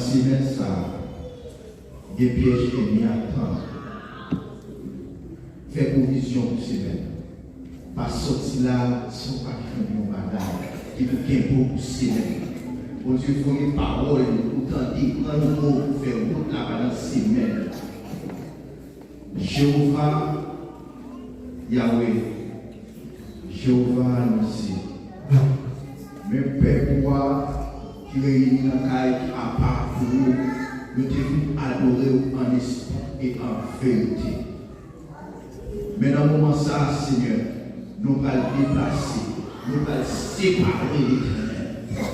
semaine, ça, des pièges ennemis attendent. Fais provision pour semaine. Pas sortir là, sans pas faire une bagaille. Qui veut qu'il y ait pour semaine. Bon Dieu, il faut une parole, autant dire, prendre un mot pour faire route là pendant semaine. Jéhovah, Yahweh, Jéhovah annoncé. Même Père qui réunit dans la caille qui a part pour nous, nous devons adorer en esprit et en vérité. Mais dans le moment ça, Seigneur, nous allons déplacer, nous allons séparer l'éternel.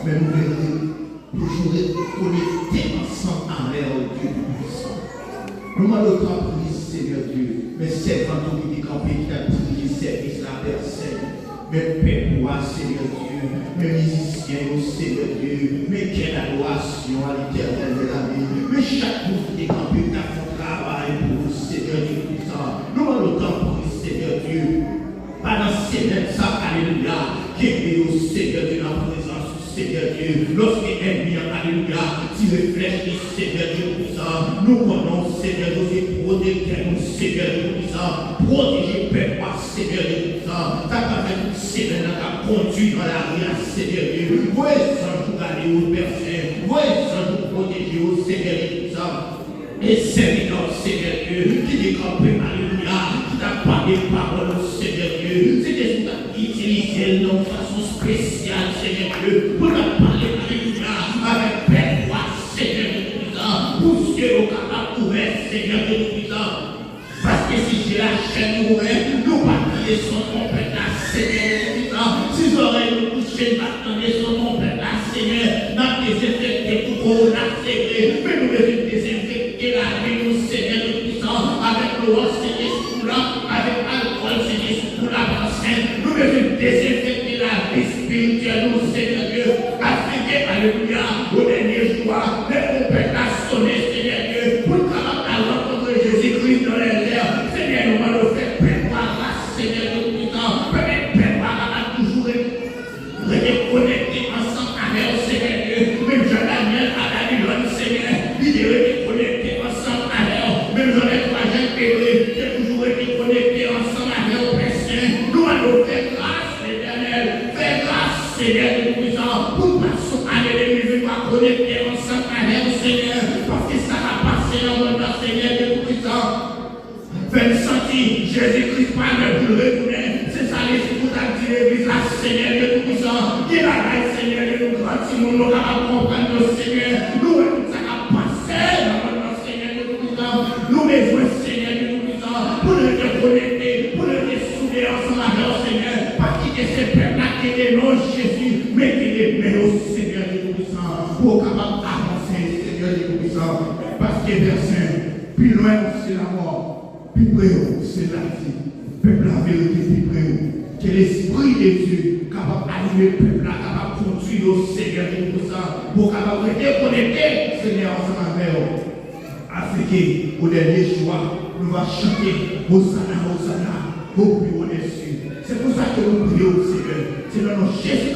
Mais nous devons toujours être connectés ensemble avec Dieu puissant. Nous demandons autant pour Seigneur Dieu, mais c'est quand on dit campé qui a dirigé service la personne. Mais Père, Seigneur Dieu, mes musiciens, Seigneur Dieu, mais quelle adoration à l'éternel de la vie. Mais chaque jour qui est campé qui a fait travail pour Seigneur Dieu puissant. Nous demandons autant pour Seigneur Dieu. Pendant ces mêmes ça, alléluia, qui est au Seigneur Dieu dans la présence du Seigneur Dieu. Lorsque ennemi, alléluia, tu réfléchis, Seigneur Dieu puissant, nous connaissons, Seigneur Dieu, protéger nous, Seigneur Dieu puissant, protéger Père, Seigneur Dieu puissant, ta fait toute semaine, ta conduit dans la vie, Seigneur Dieu. Voyez sans jour aller au Père Saint, voyez sans jour protéger au Seigneur Dieu puissant. Et serviteur, Seigneur Dieu, qui est campé, alléluia, qui t'a parlé parole au Seigneur Dieu, c'est que tu as utilisé de façon spéciale, Seigneur Dieu, pour nous parler, alléluia, avec Père, Seigneur Dieu puissant, pour ce que nous capables d'ouvrir, Seigneur Dieu puissant. Parce que si j'ai la chaîne ouverte, nous parlons son compétence, Seigneur Dieu puissant. Si oreilles nous couchent, nous parlons son compétence, Seigneur, dans des effets pour qu'on a serré, mais nous devons désinfecter la vie, nous, Seigneur Dieu puissant, avec l'eau, Seigneur, sous là, avec l'alcool, Seigneur, sous la pensée, nous devons désinfecter la vie spirituelle, nous, Seigneur Dieu, afin que, alléluia, au dernier jour, les compétences sonner, Seigneur Dieu, pour travailler à rencontrer Jésus-Christ dans les airs, Seigneur, nous allons faire préparer, Seigneur Dieu puissant, peut-être préparer toujours reconnecter ensemble avec le Seigneur Dieu, même Jean-Daniel à Babylone, Seigneur, il est reconnecté ensemble avec, même Jean-Daniel Pédré, il est toujours reconnecté ensemble avec le Père Saint. Nous allons faire grâce, l'Éternel, faire grâce, Seigneur Dieu puissant, pour passer à l'ennemi, nous allons connecter ensemble avec le Seigneur, parce que ça va passer dans le monde, Seigneur Dieu puissant. Faites sentir Jésus-Christ par le plus retourné. C'est ça l'esprit pour ta l'église, la Seigneur Dieu tout-puissant. Il a la Seigneur Dieu nous grandir, nous nous comprendre le Seigneur. Nous, tout ça va passer dans notre Seigneur Dieu tout-puissant. Nous besoin Seigneur Dieu tout-puissant pour nous connecter, pour nous souder ensemble avec le Seigneur. Pas quitter ces peuples-là qui est non Jésus, mais qui est mais au Seigneur Dieu tout-puissant. Pour capable avancer, Seigneur Dieu tout-puissant. Parce que personne, plus loin c'est la mort. Plus près, c'est la vie. Peuple la vérité, plus près. Que l'Esprit de Dieu capable d'animer le peuple, capable de conduire au Seigneur de tout ça, pour capable de reconnecter, Seigneur, ensemble avec nous. Afin qu'au dernier choix, nous allons chanter Hosanna, Hosanna, au plus haut des cieux. C'est pour ça que nous prions, Seigneur. C'est dans notre Jésus